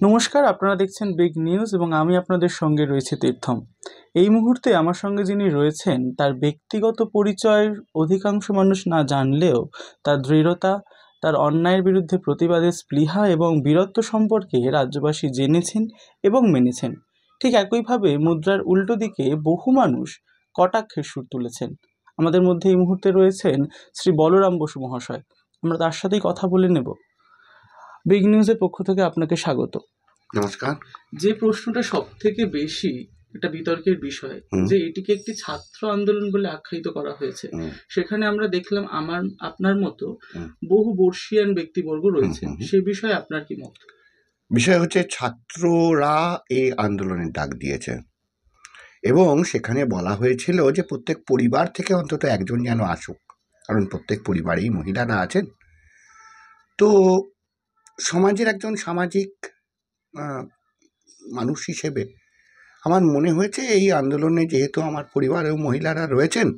নমস্কার, আপনারা দেখছেন বিগ নিউজ এবং আমি আপনাদের সঙ্গে রয়েছি তীর্থম। এই মুহূর্তে আমার সঙ্গে যিনি রয়েছেন তার ব্যক্তিগত পরিচয় অধিকাংশ মানুষ না জানলেও তার দৃঢ়তা, তার অন্যায়ের বিরুদ্ধে প্রতিবাদের স্পৃহা এবং বীরত্ব সম্পর্কে রাজ্যবাসী জেনেছেন এবং মেনেছেন। ঠিক একইভাবে মুদ্রার উল্টো দিকে বহু মানুষ কটাক্ষের সুর তুলেছেন। আমাদের মধ্যে এই মুহূর্তে রয়েছেন শ্রী বলরাম বসু মহাশয়। আমরা তার সাথেই কথা বলে নেব। বিগ নিউজের পক্ষ থেকে আপনাকে স্বাগত। নমস্কার। যে প্রশ্নটা সব থেকে বেশি একটা বিতর্কের বিষয়, যে এটিকে একটি ছাত্র আন্দোলন বলে আখ্যায়িত করা হয়েছে, সেখানে আমরা দেখলাম আপনার মতো বহু বর্ষীয়ান ব্যক্তিবর্গ রয়েছে। সে বিষয়ে আপনার কি মত? বিষয় হচ্ছে, ছাত্ররা এই আন্দোলনের ডাক দিয়েছে এবং সেখানে বলা হয়েছিল যে প্রত্যেক পরিবার থেকে অন্তত একজন যেন আসুক, কারণ প্রত্যেক পরিবারেই মহিলারা আছেন। তো সমাজের একজন সামাজিক মানুষ হিসেবে আমার মনে হয়েছে এই আন্দোলনে যেহেতু আমার পরিবারেও মহিলারা রয়েছেন,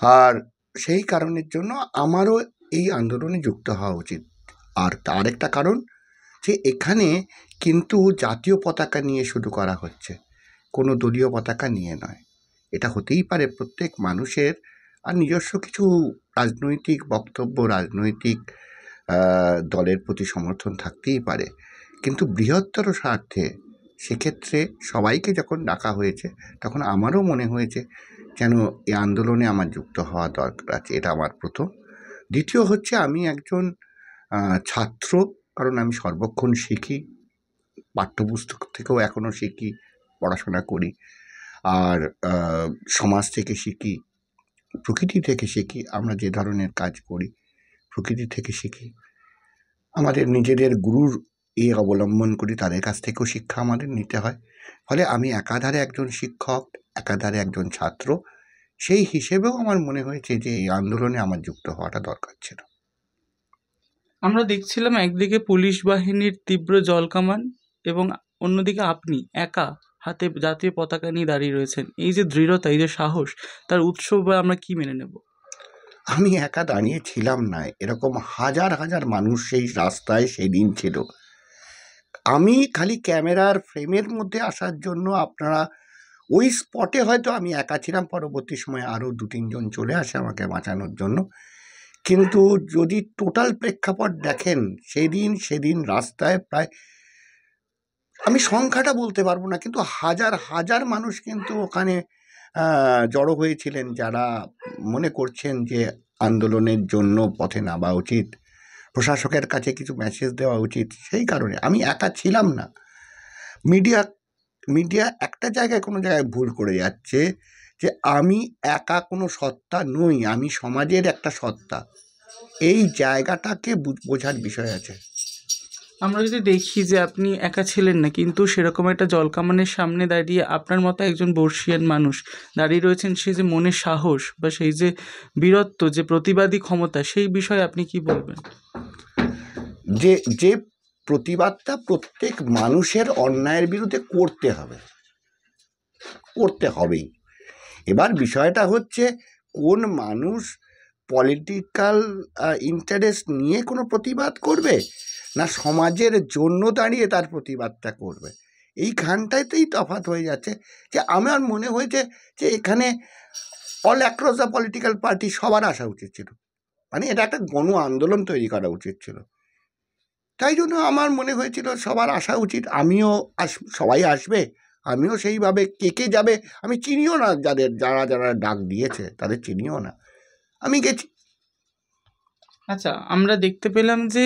আর সেই কারণের জন্য আমারও এই আন্দোলনে যুক্ত হওয়া উচিত। আর তার একটা কারণ যে এখানে কিন্তু জাতীয় পতাকা নিয়ে শুরু করা হচ্ছে, কোনো দলীয় পতাকা নিয়ে নয়। এটা হতেই পারে প্রত্যেক মানুষের আর নিজস্ব কিছু রাজনৈতিক বক্তব্য, রাজনৈতিক দলের প্রতি সমর্থন থাকতেই পারে, কিন্তু বৃহত্তর স্বার্থে সেক্ষেত্রে সবাইকে যখন ডাকা হয়েছে তখন আমারও মনে হয়েছে যেন এই আন্দোলনে আমার যুক্ত হওয়া দরকার আছে। এটা আমার প্রথম। দ্বিতীয় হচ্ছে, আমি একজন ছাত্র, কারণ আমি সর্বক্ষণ শিখি, পাঠ্যপুস্তক থেকেও এখনও শিখি, পড়াশোনা করি, আর সমাজ থেকে শিখি, প্রকৃতি থেকে শিখি। আমরা যে ধরনের কাজ করি প্রকৃতি থেকে শিখি, আমাদের নিজেদের গুরুর অবলম্বন করি, তাদের কাছ থেকেও শিক্ষা আমাদের নিতে হয়। ফলে আমি একাধারে একজন শিক্ষক, একাধারে একজন ছাত্র। সেই হিসেবেও আমার মনে হয়েছে যে এই আন্দোলনে আমার যুক্ত হওয়াটা দরকার ছিল। আমরা দেখছিলাম একদিকে পুলিশ বাহিনীর তীব্র জলকামান এবং অন্যদিকে আপনি একা হাতে জাতীয় পতাকা নিয়ে দাঁড়িয়ে রয়েছেন। এই যে দৃঢ়তা, এই যে সাহস, তার উৎস বা আমরা কি মেনে নেব? আমি একা দাঁড়িয়ে ছিলাম না, এরকম হাজার হাজার মানুষ সেই রাস্তায় সেদিন ছিল। আমি খালি ক্যামেরার ফ্রেমের মধ্যে আসার জন্য আপনারা ওই স্পটে হয়তো আমি একা ছিলাম, পরবর্তী সময়ে আরও 2-3 জন চলে আসে আমাকে বাঁচানোর জন্য। কিন্তু যদি টোটাল প্রেক্ষাপট দেখেন, সেদিন রাস্তায় প্রায়, আমি সংখ্যাটা বলতে পারবো না, কিন্তু হাজার হাজার মানুষ কিন্তু ওখানে জড়ো হয়েছিলেন, যারা মনে করছেন যে আন্দোলনের জন্য পথে নামা উচিত, প্রশাসকের কাছে কিছু মেসেজ দেওয়া উচিত। সেই কারণে আমি একা ছিলাম না। মিডিয়া একটা জায়গায় কোনো জায়গায় ভুল করে যাচ্ছে, যে আমি একা কোনো সত্তা নই, আমি সমাজের একটা সত্তা। এই জায়গাটাকে বোঝার বিষয় আছে। আমরা যদি দেখি যে আপনি একা ছিলেন না, কিন্তু সেরকম একটা জলকামানের সামনে দাঁড়িয়ে আপনার মতো একজন বর্ষীয়ান মানুষ দাঁড়িয়ে রয়েছেন, সে যে মনের সাহস বা সেই যে বীরত্ব, যে প্রতিবাদী ক্ষমতা, সেই বিষয়ে আপনি কি বলবেন? যে প্রতিবাদটা প্রত্যেক মানুষের অন্যায়ের বিরুদ্ধে করতে হবেই। এবার বিষয়টা হচ্ছে, কোন মানুষ পলিটিক্যাল ইন্টারেস্ট নিয়ে কোনো প্রতিবাদ করবে, না সমাজের জন্য দাঁড়িয়ে তার প্রতিবাদটা করবে, এইখানটাতেই তফাৎ হয়ে যাচ্ছে। যে আমার মনে হয়েছে যে এখানে all across the political party সবার আসা উচিত ছিল, মানে এটা একটা গণ আন্দোলন তৈরি করা উচিত ছিল। তাই জন্য আমার মনে হয়েছিল সবার আসা উচিত। সবাই আসবে, আমিও সেইভাবে, কে যাবে আমি চিনিও না, যারা ডাক দিয়েছে তাদের চিনিও না, আমি গেছি। আচ্ছা, আমরা দেখতে পেলাম যে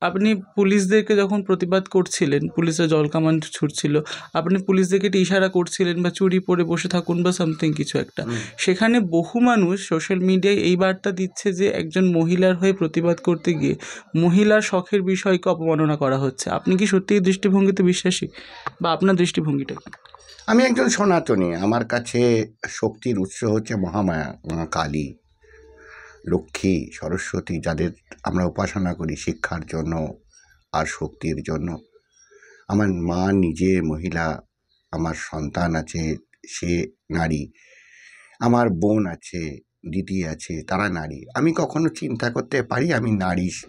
আপনি পুলিশদেরকে যখন প্রতিবাদ করছিলেন, পুলিশরা জলকামান ছুটছিল, আপনি পুলিশদেরকে একটি ইশারা করছিলেন বা চুরি পরে বসে থাকুন বা সামথিং কিছু একটা। সেখানে বহু মানুষ সোশ্যাল মিডিয়ায় এই বার্তা দিচ্ছে যে একজন মহিলার হয়ে প্রতিবাদ করতে গিয়ে মহিলার শখের বিষয়কে অপমাননা করা হচ্ছে। আপনি কি সত্যি এই দৃষ্টিভঙ্গিতে বিশ্বাসী, বা আপনার দৃষ্টিভঙ্গিটা কি? আমি একজন সনাতনী, আমার কাছে শক্তির উৎস হচ্ছে মহামায়া, কালী, লক্ষ্মী, সরস্বতী, যাদের আমরা উপাসনা করি শিক্ষার জন্য আর শক্তির জন্য। আমার মা নিজে মহিলা, আমার সন্তান আছে, সে নারী, আমার বোন আছে, দিদি আছে, তারা নারী। আমি কখনো চিন্তা করতে পারি আমি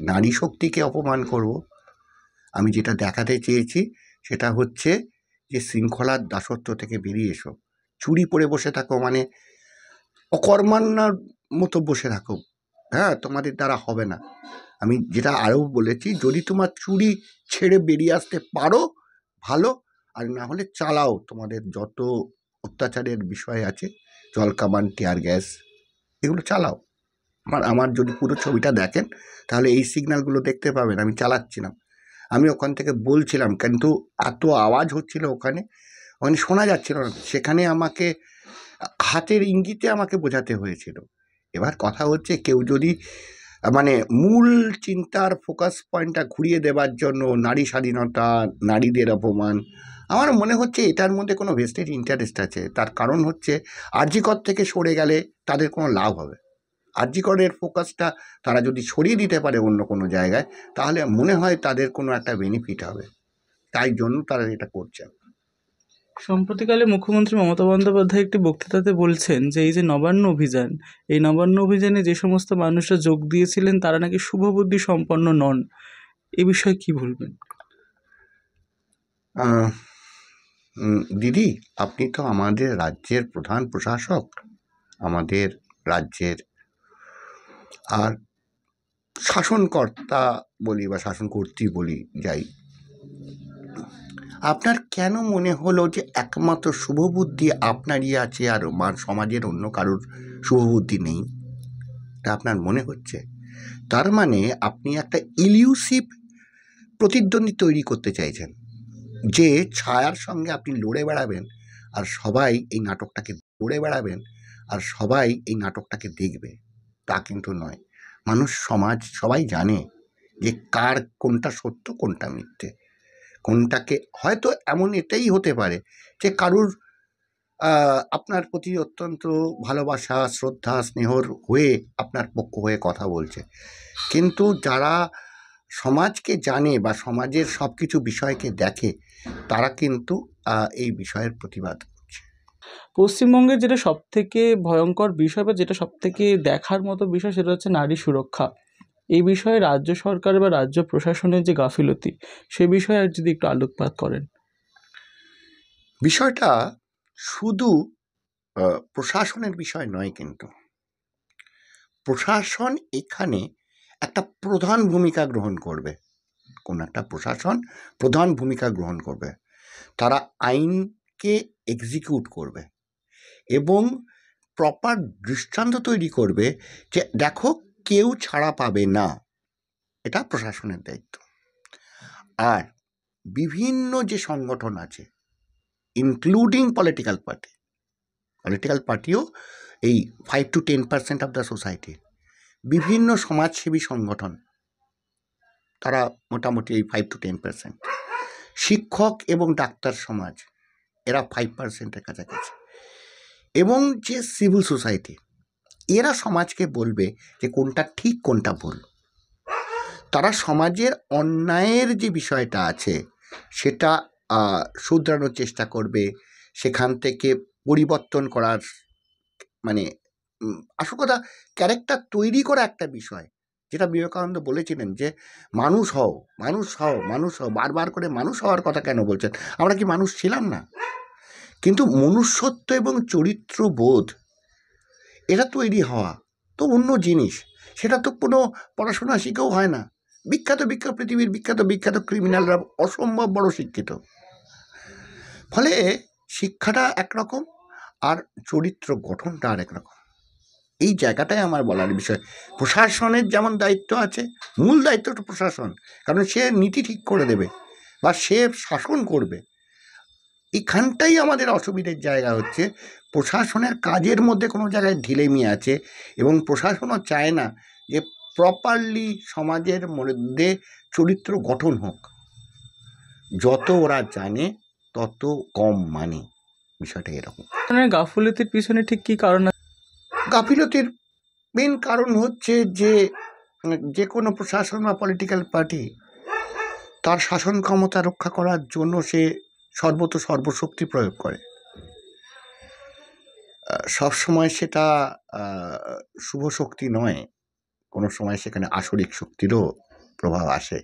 নারী শক্তিকে অপমান করব? আমি যেটা দেখাতে চেয়েছি সেটা হচ্ছে যে শৃঙ্খলার দাসত্ব থেকে বেরিয়ে এসো। চুরি পরে বসে থাকো মানে অকর্মান্নার মতো বসে থাকো, হ্যাঁ, তোমাদের দ্বারা হবে না। আমি যেটা আরও বলেছি, যদি তোমার চুরি ছেড়ে বেরিয়ে আসতে পারো ভালো, আর না হলে চালাও তোমাদের যত অত্যাচারের বিষয় আছে, জলকামান, টিয়ার গ্যাস, এগুলো চালাও। আমার যদি পুরো ছবিটা দেখেন তাহলে এই সিগন্যালগুলো দেখতে পাবেন। আমি চালাচ্ছিলাম, আমি ওখান থেকে বলছিলাম, কিন্তু এত আওয়াজ হচ্ছিল ওখানে শোনা যাচ্ছিল না। সেখানে আমাকে হাতের ইঙ্গিতে আমাকে বোঝাতে হয়েছিল। এবার কথা হচ্ছে, কেউ যদি মানে মূল চিন্তার ফোকাস পয়েন্টটা ঘুরিয়ে দেবার জন্য নারী স্বাধীনতা, নারীদের অপমান, আমার মনে হচ্ছে এটার মধ্যে কোনো ভেস্টেড ইন্টারেস্ট আছে। তার কারণ হচ্ছে আরজি কর থেকে সরে গেলে তাদের কোনো লাভ হবে। আরজি করের ফোকাসটা তারা যদি সরিয়ে দিতে পারে অন্য কোনো জায়গায়, তাহলে মনে হয় তাদের কোনো একটা বেনিফিট হবে। তাই জন্য তারা এটা করছে। সম্প্রতিকালে মুখ্যমন্ত্রী মমতা বন্দ্যোপাধ্যায় একটি বক্তৃতাতে বলছেন যে এই যে নবান্ন অভিযান, এই নবান্ন অভিযানে যে সমস্ত মানুষরা যোগ দিয়েছিলেন তারা নাকি শুভবুদ্ধি সম্পন্ন নন। এ বিষয়ে কি বলবেন? দিদি, আপনি তো আমাদের রাজ্যের প্রধান প্রশাসক, আমাদের রাজ্যের আর শাসনকর্তা বলি বা শাসনকর্ত্রী বলি যাই, আপনার কেন মনে হলো যে একমাত্র শুভবুদ্ধি আপনারই আছে আর সমাজের অন্য কারোর শুভবুদ্ধি নেই? তা আপনার মনে হচ্ছে, তার মানে আপনি একটা ইলিউসিভ প্রতিদ্বন্দ্বী তৈরি করতে চাইছেন, যে ছায়ার সঙ্গে আপনি লড়ে বেড়াবেন আর সবাই এই নাটকটাকে লড়ে বেড়াবেন আর সবাই এই নাটকটাকে দেখবে। তা কিন্তু নয়। মানুষ, সমাজ সবাই জানে যে কার কোনটা সত্য কোনটা মিথ্যে, কোনটাকে হয়তো এমন এটাই হতে পারে যে কারুর আপনার প্রতি অত্যন্ত ভালোবাসা, শ্রদ্ধা, স্নেহর হয়ে আপনার পক্ষ হয়ে কথা বলছে, কিন্তু যারা সমাজকে জানে বা সমাজের সব কিছু বিষয়কে দেখে, তারা কিন্তু এই বিষয়ের প্রতিবাদ করছে। পশ্চিমবঙ্গের যেটা সবথেকে ভয়ঙ্কর বিষয় বা যেটা সবথেকে দেখার মতো বিষয়, সেটা হচ্ছে নারী সুরক্ষা। এই বিষয়ে রাজ্য সরকার বা রাজ্য প্রশাসনের যে গাফিলতি, সে বিষয়ে আর যদি একটু আলোকপাত করেন। বিষয়টা শুধু প্রশাসনের বিষয় নয়, কিন্তু প্রশাসন এখানে একটা প্রধান ভূমিকা গ্রহণ করবে। কোন একটা প্রশাসন প্রধান ভূমিকা গ্রহণ করবে, তারা আইনকে এক্সিকিউট করবে এবং প্রপার দৃষ্টান্ত তৈরি করবে যে দেখো কেউ ছাড়া পাবে না। এটা প্রশাসনের দায়িত্ব। আর বিভিন্ন যে সংগঠন আছে, ইনক্লুডিং পলিটিক্যাল পার্টিও এই 5 to 10% অফ দ্য সোসাইটি, বিভিন্ন সমাজসেবী সংগঠন, তারা মোটামুটি এই 5 to 10%, শিক্ষক এবং ডাক্তার সমাজ, এরা 5%-এর কাছাকাছি, এবং যে সিভিল সোসাইটি, এরা সমাজকে বলবে যে কোনটা ঠিক কোনটা ভুল। তারা সমাজের অন্যায়ের যে বিষয়টা আছে সেটা শুধরানোর চেষ্টা করবে, সেখান থেকে পরিবর্তন করার, মানে আসল কথা ক্যারেক্টার তৈরি করা একটা বিষয়, যেটা বিবেকানন্দ বলেছিলেন যে মানুষ হও, মানুষ হও, মানুষ হও। বারবার করে মানুষ হওয়ার কথা কেন বলছেন? আমরা কি মানুষ ছিলাম না? কিন্তু মনুষ্যত্ব এবং চরিত্রবোধ, এটা তৈরি হওয়া তো অন্য জিনিস। সেটা তো কোনো পড়াশোনা শিখেও হয় না। পৃথিবীর বিখ্যাত ক্রিমিনালরা অসম্ভব বড় শিক্ষিত। ফলে শিক্ষাটা একরকম আর চরিত্র গঠনটা আর একরকম। এই জায়গাটাই আমার বলার বিষয়। প্রশাসনের যেমন দায়িত্ব আছে, মূল দায়িত্বটা প্রশাসন, কারণ সে নীতি ঠিক করে দেবে বা সে শাসন করবে। এখানটাই আমাদের অসুবিধের জায়গা হচ্ছে, প্রশাসনের কাজের মধ্যে কোনো জায়গায় ঢিলেমি আছে এবং প্রশাসনও চায় না যে প্রপারলি সমাজের মধ্যে চরিত্র গঠন হোক। যত ওরা জানে তত কম মানে, বিষয়টা এরকম। গাফিলতির পিছনে ঠিক কী কারণ? গাফিলতির মেন কারণ হচ্ছে যে কোনো প্রশাসন বা পলিটিক্যাল পার্টি তার শাসন ক্ষমতা রক্ষা করার জন্য সে সর্বশক্তি প্রয়োগ করে। সবসময় সেটা শুভ শক্তি নয়, কোনো সময় সেখানে আসরিক শক্তিরও প্রভাব আসে।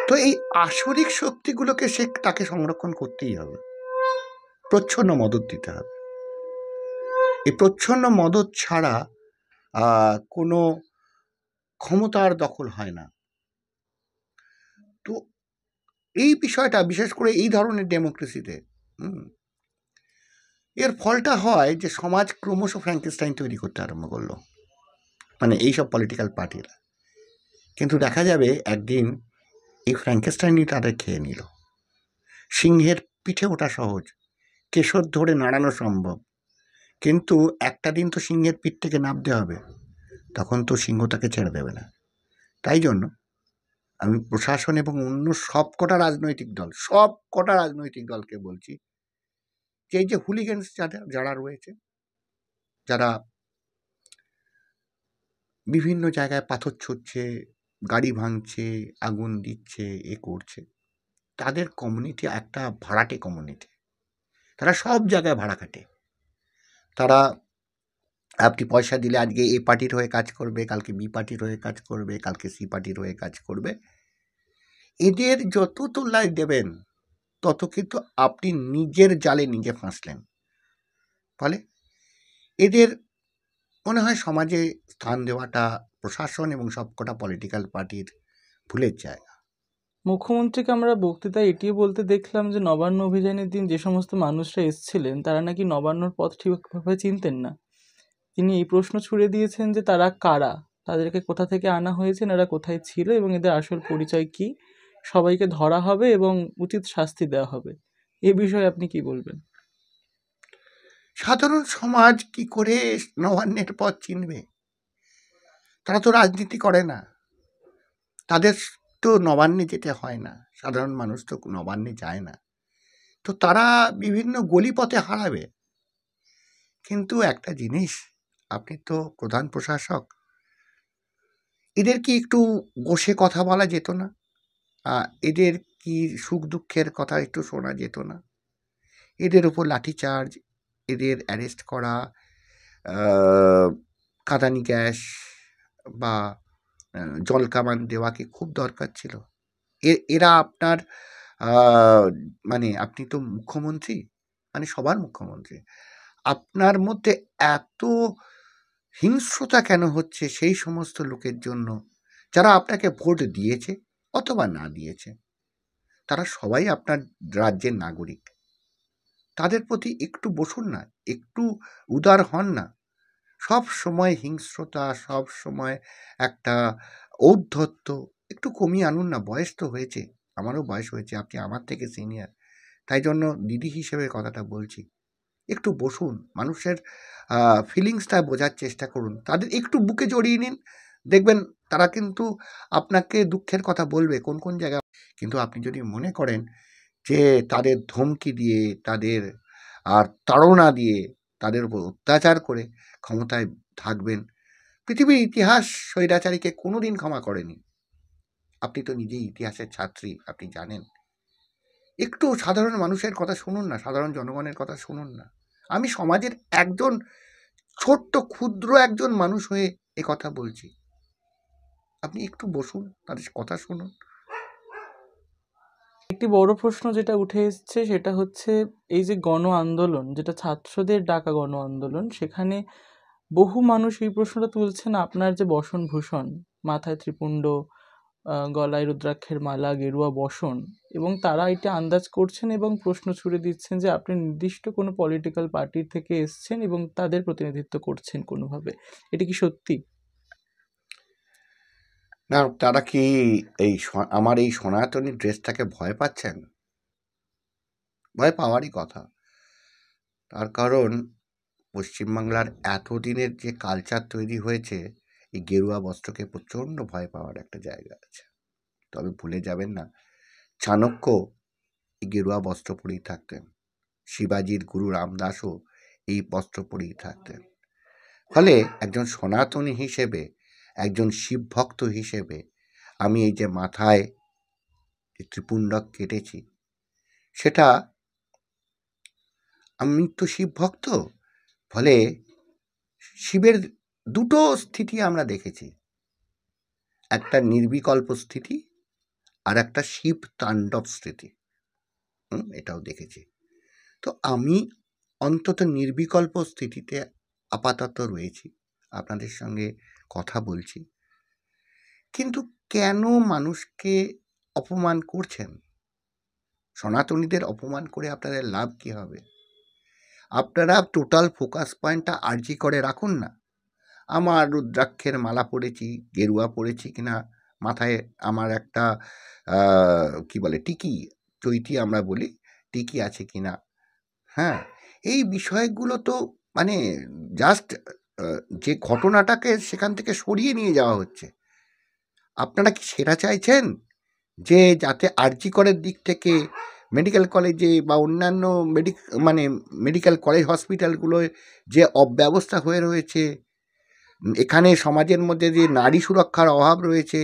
তো এই আসরিক শক্তিগুলোকে তাকে সংরক্ষণ করতেই হবে, প্রচ্ছন্ন মদত দিতে হবে। এই প্রচ্ছন্ন মদত ছাড়া কোনো ক্ষমতার দখল হয় না। তো এই বিষয়টা বিশেষ করে এই ধরনের ডেমোক্রেসিতে এর ফলটা হয় যে সমাজ ক্রমশ ফ্র্যাঙ্কেনস্টাইন তৈরি করতে আরম্ভ করলো, মানে এইসব পলিটিক্যাল পার্টিরা। কিন্তু দেখা যাবে একদিন এই ফ্র্যাঙ্কেনস্টাইনই তাদের খেয়ে নিল। সিংহের পিঠে ওঠা সহজ, কেশর ধরে নাড়ানো সম্ভব, কিন্তু একটা দিন তো সিংহের পিঠ থেকে নামতে হবে, তখন তো সিংহ তাকে ছেড়ে দেবে না। তাই জন্য আমি প্রশাসন এবং অন্য সব কটা রাজনৈতিক দলকে বলছি যে এই যে হুলিগানস যারা রয়েছে, যারা বিভিন্ন জায়গায় পাথর ছুটছে, গাড়ি ভাঙছে, আগুন দিচ্ছে, এ করছে, তাদের কমিউনিটি একটা ভাড়াটে কমিউনিটি। তারা সব জায়গায় ভাড়া খাটে। তারা, আপনি পয়সা দিলে আজকে এ পার্টির হয়ে কাজ করবে, কালকে বি পার্টির হয়ে কাজ করবে, কালকে সি পার্টির হয়ে কাজ করবে। এদের যত তোল্লাই দেবেন তত কিন্তু আপনি নিজের জালে নিজে ফাঁসলেন। ফলে এদের মনে হয় সমাজে স্থান দেওয়াটা প্রশাসন এবং সবকটা পলিটিক্যাল পার্টির ভুলের জায়গা। মুখ্যমন্ত্রীকে আমরা বক্তৃতায় এটিও বলতে দেখলাম যে নবান্ন অভিযানের দিন যে সমস্ত মানুষরা এসেছিলেন তারা নাকি নবান্নর পথ ঠিকভাবে চিনতেন না। তিনি এই প্রশ্ন ছুড়ে দিয়েছেন যে তারা কারা, তাদেরকে কোথা থেকে আনা হয়েছে, এরা কোথায় ছিল এবং এদের আসল পরিচয় কি, সবাইকে ধরা হবে এবং উচিত শাস্তি দেওয়া হবে। এ বিষয়ে আপনি কি বলবেন? সাধারণ সমাজ কি করে নবান্নের পথ চিনবে? তারা তো রাজনীতি করে না, তাদের তো নবান্নে যেতে হয় না, সাধারণ মানুষ তো নবান্নে যায় না। তো তারা বিভিন্ন গলিপথে হারাবে। কিন্তু একটা জিনিস, আপনি তো প্রধান প্রশাসক, এদের কি একটু বসে কথা বলা যেত না? এদের কি সুখ দুঃখের কথা একটু শোনা যেত না? এদের উপর লাঠিচার্জ, এদের অ্যারেস্ট করা, কাঁদানি গ্যাস বা জল কামান দেওয়া কি খুব দরকার ছিল? এরা আপনার মানে আপনি তো মুখ্যমন্ত্রী, মানে সবার মুখ্যমন্ত্রী। আপনার মধ্যে এত হিংস্রতা কেন হচ্ছে সেই সমস্ত লোকের জন্য যারা আপনাকে ভোট দিয়েছে অথবা না দিয়েছে? তারা সবাই আপনার রাজ্যের নাগরিক। তাদের প্রতি একটু বসুন না, একটু উদার হন না। সব সময় হিংস্রতা, সব সময় একটা ঔদ্ধত্য একটু কমিয়ে আনুন না। বয়স তো হয়েছে, আমারও বয়স হয়েছে, আপনি আমার থেকে সিনিয়র, তাই জন্য দিদি হিসেবে কথাটা বলছি। একটু বসুন, মানুষের ফিলিংসটা বোঝার চেষ্টা করুন, তাদের একটু বুকে জড়িয়ে নিন, দেখবেন তারা কিন্তু আপনাকে দুঃখের কথা বলবে কোন কোন জায়গায়। কিন্তু আপনি যদি মনে করেন যে তাদের ধমকি দিয়ে, তাদের তাড়না দিয়ে, তাদের উপর অত্যাচার করে ক্ষমতায় থাকবেন, পৃথিবীর ইতিহাস স্বৈরাচারীকে কোনোদিন ক্ষমা করেনি। আপনি তো নিজেই ইতিহাসের ছাত্রী, আপনি জানেন। একটু সাধারণ মানুষের কথা শুনুন না, সাধারণ জনগণের কথা শুনুন না। আমি সমাজের একজন ছোট্ট ক্ষুদ্র একজন মানুষ হয়ে এ কথা বলছি। আপনি একটু বসুন, তাদের কথা শুনুন। একটি বড় প্রশ্ন যেটা উঠে এসছে সেটা হচ্ছে এই যে গণ আন্দোলন, যেটা ছাত্রদের ডাকা গণ আন্দোলন, সেখানে বহু মানুষ এই প্রশ্নটা তুলছেন, আপনার যে বসনভূষণ, মাথায় ত্রিপুণ্ড, গলায় রুদ্রাক্ষের মালা, গেরুয়া বসন, এবং তারা এটা আন্দাজ করছেন এবং প্রশ্ন ছুড়ে দিচ্ছেন যে আপনি নির্দিষ্ট কোনো পলিটিক্যাল পার্টির থেকে এসছেন এবং তাদের প্রতিনিধিত্ব করছেন কোনোভাবে। এটা কি সত্যি? না, তারা কি আমার এই সনাতনী ড্রেসটাকে ভয় পাচ্ছেন? ভয় পাওয়ারই কথা। তার কারণ পশ্চিমবাংলার এতদিনের যে কালচার তৈরি হয়েছে, এই গেরুয়া বস্ত্রকে প্রচণ্ড ভয় পাওয়ার একটা জায়গা আছে। তবে ভুলে যাবেন না, চাণক্য এই গেরুয়া বস্ত্র পরেই থাকতেন, শিবাজির গুরু রামদাসও এই বস্ত্র পরেই থাকতেন। ফলে একজন সনাতনী হিসেবে, একজন শিবভক্ত হিসেবে আমি এই যে মাথায় ত্রিপুণ্ডক কেটেছি, সেটা, আমি তো শিবভক্ত, ফলে শিবের দুটো স্থিতি আমরা দেখেছি, একটা নির্বিকল্প স্থিতি, আর একটা শিব তাণ্ডব স্মৃতি, এটাও দেখেছি। তো আমি অন্তত নির্বিকল্প স্থিতিতে আপাতত রয়েছি, আপনাদের সঙ্গে কথা বলছি। কিন্তু কেন মানুষকে অপমান করছেন? সনাতনীদের অপমান করে আপনাদের লাভ কি হবে? আপনারা টোটাল ফোকাস পয়েন্টটা আরজি করে রাখুন না। আমার রুদ্রাক্ষের মালা পরেছি, গেরুয়া পরেছি কিনা, মাথায় আমার একটা কি বলে টিকি, চৈতি আমরা বলি, টিকি আছে কিনা, হ্যাঁ, এই বিষয়গুলো তো মানে জাস্ট যে ঘটনাটাকে সেখান থেকে সরিয়ে নিয়ে যাওয়া হচ্ছে। আপনারা কি সেটা চাইছেন যে যাতে আরজি করের দিক থেকে মেডিকেল কলেজে বা অন্যান্য মানে মেডিকেল কলেজ হসপিটালগুলোয় যে অব্যবস্থা হয়ে রয়েছে, এখানে সমাজের মধ্যে যে নারী সুরক্ষার অভাব রয়েছে,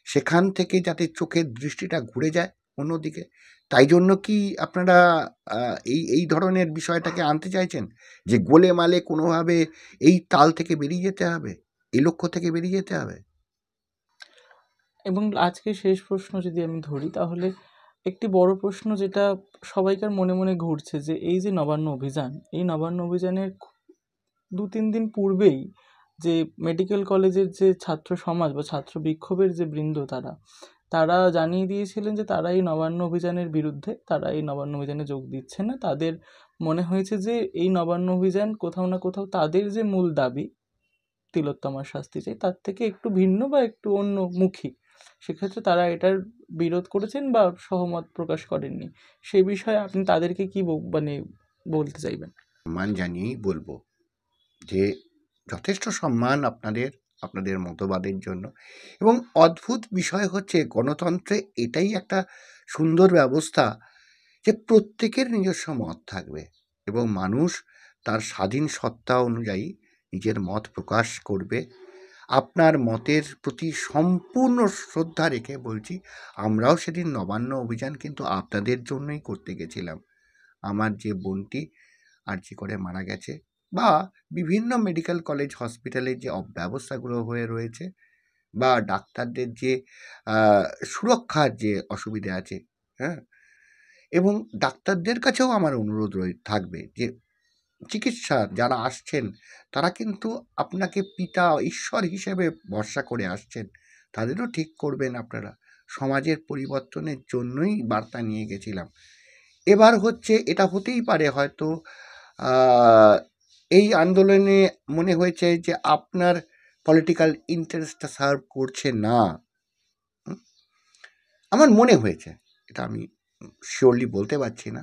সেখান থেকে যাতে চোখের দৃষ্টিটা ঘুরে যায় অন্যদিকে, তাই জন্য কি আপনারা এই ধরনের বিষয়টাকে আনতে চাইছেন যে গোলেমালে কোনোভাবে এই তাল থেকে বেরিয়ে যেতে হবে, এই লক্ষ্য থেকে বেরিয়ে যেতে হবে? এবং আজকে শেষ প্রশ্ন যদি আমি ধরি, তাহলে একটি বড় প্রশ্ন যেটা সবাইকার মনে মনে ঘুরছে, যে এই যে নবান্ন অভিযান, এই নবান্ন অভিযানের 2-3 দিন পূর্বেই যে মেডিকেল কলেজের যে ছাত্র সমাজ বা ছাত্র বিক্ষোভের যে বৃন্দ, তারা জানিয়ে দিয়েছিলেন যে তারা এই নবান্ন অভিযানের বিরুদ্ধে, তারা এই নবান্ন অভিযানে যোগ দিচ্ছে না। তাদের মনে হয়েছে যে এই নবান্ন অভিযান কোথাও না কোথাও তাদের যে মূল দাবি, তিলোত্তমার শাস্তি চাই, তার থেকে একটু ভিন্ন বা একটু অন্যমুখী। সেক্ষেত্রে তারা এটার বিরোধ করেছেন বা সহমত প্রকাশ করেননি। সেই বিষয়ে আপনি তাদেরকে কি মানে বলতে চাইবেন? সম্মান জানিয়েই বলবো যে যথেষ্ট সম্মান আপনাদের মতবাদের জন্য। এবং অদ্ভুত বিষয় হচ্ছে গণতন্ত্রে এটাই একটা সুন্দর ব্যবস্থা যে প্রত্যেকের নিজস্ব মত থাকবে এবং মানুষ তার স্বাধীন সত্তা অনুযায়ী নিজের মত প্রকাশ করবে। আপনার মতের প্রতি সম্পূর্ণ শ্রদ্ধা রেখে বলছি, আমরাও সেদিন নবান্ন অভিযান কিন্তু আপনাদের জন্যই করতে গেছিলাম। আমার যে বোনটি আরজি করে মারা গেছে, বা বিভিন্ন মেডিকেল কলেজ হসপিটালের যে অব্যবস্থাগুলো হয়ে রয়েছে, বা ডাক্তারদের যে সুরক্ষার যে অসুবিধে আছে, হ্যাঁ, এবং ডাক্তারদের কাছেও আমার অনুরোধ থাকবে যে চিকিৎসা যারা আসছেন তারা কিন্তু আপনাকে পিতা ঈশ্বর হিসেবে ভরসা করে আসছেন, তাদেরও ঠিক করবেন আপনারা। সমাজের পরিবর্তনের জন্যই বার্তা নিয়ে গেছিলাম। এবার হচ্ছে এটা হতেই পারে হয়তো এই আন্দোলনে মনে হয়েছে যে আপনার পলিটিক্যাল ইন্টারেস্টটা সার্ভ করছে না, আমার মনে হয়েছে, এটা আমি শিওরলি বলতে পারছি না,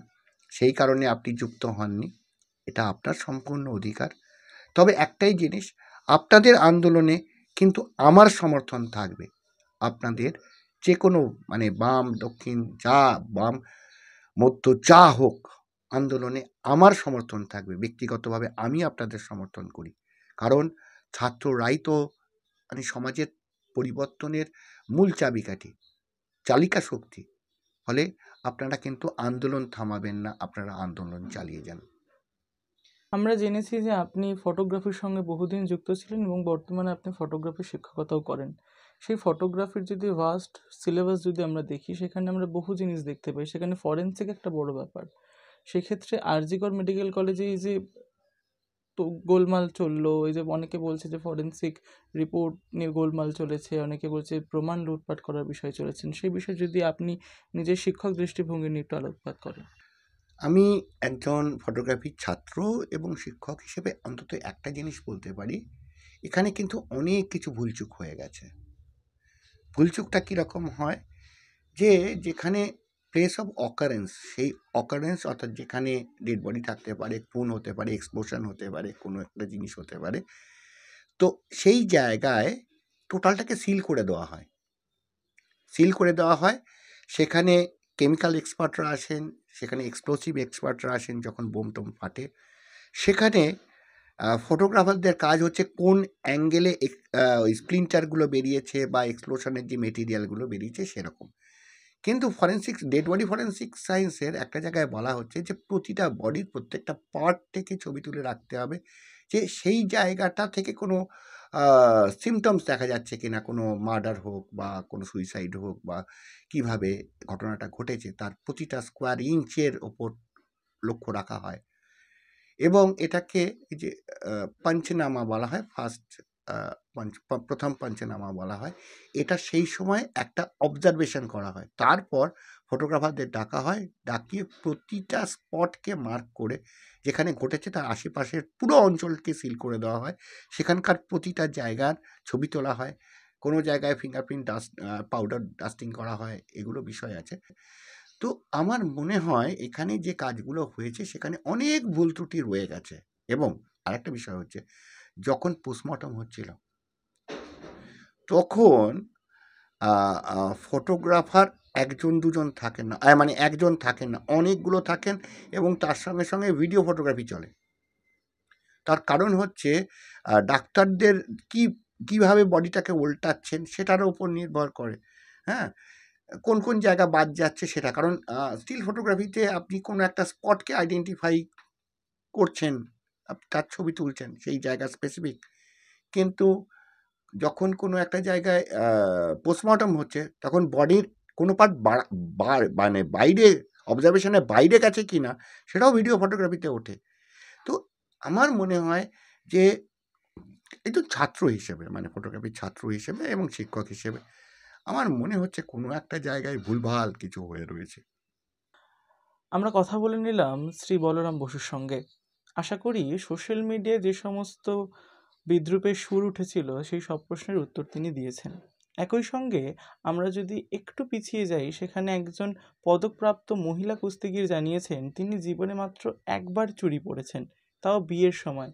সেই কারণে আপনি যুক্ত হননি, এটা আপনার সম্পূর্ণ অধিকার। তবে একটাই জিনিস, আপনাদের আন্দোলনে কিন্তু আমার সমর্থন থাকবে। আপনাদের যে কোনো মানে বাম দক্ষিণ যা বাম মধ্য যা হোক, আন্দোলনে আমার সমর্থন থাকবে। ব্যক্তিগতভাবে আমি আপনাদের সমর্থন করি, কারণ ছাত্ররাই তো মানে সমাজের পরিবর্তনের মূল চাবিকাঠি, চালিকা শক্তি। ফলে আপনারা কিন্তু আন্দোলন থামাবেন না, আপনারা আন্দোলন চালিয়ে যান। আমরা জেনেছি যে আপনি ফটোগ্রাফির সঙ্গে বহুদিন যুক্ত ছিলেন এবং বর্তমানে আপনি ফটোগ্রাফির শিক্ষকতাও করেন। সেই ফটোগ্রাফির যদি ভাস্ট সিলেবাস যদি আমরা দেখি, সেখানে আমরা বহু জিনিস দেখতে পাই। সেখানে ফরেনসিক একটা বড় ব্যাপার। সেক্ষেত্রে আরজিকর মেডিকেল কলেজে এই যে তো গোলমাল চললো, এই যে অনেকে বলছে যে ফরেনসিক রিপোর্ট নিয়ে গোলমাল চলেছে, অনেকে বলছে প্রমাণ লুটপাট করার বিষয় চলেছেন, সেই বিষয়ে যদি আপনি নিজের শিক্ষক দৃষ্টিভঙ্গি নিয়ে একটু আলোকপাত করেন। আমি একজন ফটোগ্রাফির ছাত্র এবং শিক্ষক হিসেবে অন্তত একটা জিনিস বলতে পারি, এখানে কিন্তু অনেক কিছু ভুলচুক হয়ে গেছে। ভুলচুকটা কীরকম হয়, যে যেখানে প্লেস অফ অকারেন্স, সেই অকারেন্স অর্থাৎ যেখানে ডেড বডি থাকতে পারে, খুন হতে পারে, এক্সপ্লোশন হতে পারে, কোনো একটা জিনিস হতে পারে, তো সেই জায়গায় টোটালটাকে সিল করে দেওয়া হয়। সিল করে দেওয়া হয়, সেখানে কেমিক্যাল এক্সপার্টরা আসেন, সেখানে এক্সপ্লোসিভ এক্সপার্টরা আসেন যখন বোম টোম ফাটে। সেখানে ফটোগ্রাফারদের কাজ হচ্ছে কোন অ্যাঙ্গেলে ওই স্প্লিন্টারগুলো বেরিয়েছে বা এক্সপ্লোশনের যে মেটেরিয়ালগুলো বেরিয়েছে সেরকম। কিন্তু ফরেনসিক্স, ডেড বডি ফরেনসিক সায়েন্সের একটা জায়গায় বলা হচ্ছে যে প্রতিটা বডির প্রত্যেকটা পার্ট থেকে ছবি তুলে রাখতে হবে, যে সেই জায়গাটা থেকে কোনো সিমটমস দেখা যাচ্ছে কিনা, কোনো মার্ডার হোক বা কোনো সুইসাইড হোক বা কিভাবে ঘটনাটা ঘটেছে তার প্রতিটা স্কোয়ার ইঞ্চের ওপর লক্ষ্য রাখা হয়। এবং এটাকে এই যে পঞ্চনামা বলা হয়, ফার্স্ট প্রথম পঞ্চনামা বলা হয়। এটা সেই সময় একটা অবজারভেশন করা হয়, তারপর ফটোগ্রাফারদের ডাকা হয়, ডাকিয়ে প্রতিটা স্পটকে মার্ক করে যেখানে ঘটেছে তার আশেপাশের পুরো অঞ্চলকে সিল করে দেওয়া হয়। সেখানকার প্রতিটা জায়গার ছবি তোলা হয়, কোনো জায়গায় ফিঙ্গারপ্রিন্ট পাউডার ডাস্টিং করা হয়, এগুলো বিষয় আছে। তো আমার মনে হয় এখানে যে কাজগুলো হয়েছে সেখানে অনেক ভুল ত্রুটি রয়ে গেছে। এবং আরেকটা বিষয় হচ্ছে, যখন পোস্টমর্টম হচ্ছিল তখন ফটোগ্রাফার একজন দুজন থাকেন না, মানে একজন থাকেন না, অনেকগুলো থাকেন এবং তার সঙ্গে সঙ্গে ভিডিও ফটোগ্রাফি চলে। তার কারণ হচ্ছে ডাক্তারদের কিভাবে বডিটাকে উল্টাচ্ছেন সেটার উপর নির্ভর করে। হ্যাঁ, কোন কোন জায়গা বাদ যাচ্ছে সেটা, কারণ স্টিল ফটোগ্রাফিতে আপনি কোনো একটা স্পটকে আইডেন্টিফাই করছেন, তার ছবি তুলছেন সেই জায়গা স্পেসিফিক। কিন্তু যখন কোনো একটা জায়গায় পোস্টমর্টম হচ্ছে তখন বডির কোনো পার্ট মানে বাইরে, অবজারভেশনের বাইরে গেছে কিনা সেটাও ভিডিও ফটোগ্রাফিতে ওঠে। তো আমার মনে হয় যে এই তো ছাত্র হিসেবে, মানে ফটোগ্রাফির ছাত্র হিসেবে এবং শিক্ষক হিসেবে আমার মনে হচ্ছে কোনো একটা জায়গায় ভুলভাল কিছু হয়ে রয়েছে। আমরা কথা বলে নিলাম শ্রী বলরাম বসুর সঙ্গে। আশা করি সোশ্যাল মিডিয়ায় যে সমস্ত বিদ্রূপের সুর উঠেছিল সেই সব প্রশ্নের উত্তর তিনি দিয়েছেন। একই সঙ্গে আমরা যদি একটু পিছিয়ে যাই, সেখানে একজন পদকপ্রাপ্ত মহিলা কুস্তিগীর জানিয়েছেন তিনি জীবনে মাত্র একবার চুড়ি পরেছেন, তাও বিয়ের সময়।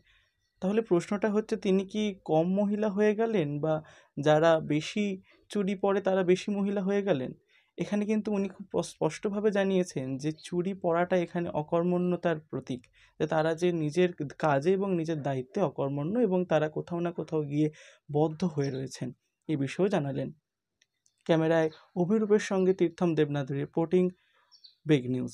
তাহলে প্রশ্নটা হচ্ছে, তিনি কি কম মহিলা হয়ে গেলেন, বা যারা বেশি চুড়ি পরে তারা বেশি মহিলা হয়ে গেলেন? এখানে কিন্তু উনি খুব স্পষ্টভাবে জানিয়েছেন যে চুড়ি পরাটা এখানে অকর্মণ্যতার প্রতীক, যে তারা যে নিজের কাজে এবং নিজের দায়িত্বে অকর্মণ্য এবং তারা কোথাও না কোথাও গিয়ে বদ্ধ হয়ে রয়েছেন, এই বিষয়েও জানালেন। ক্যামেরায় অভিরূপের সঙ্গে Theertham Debnath reporting, big news.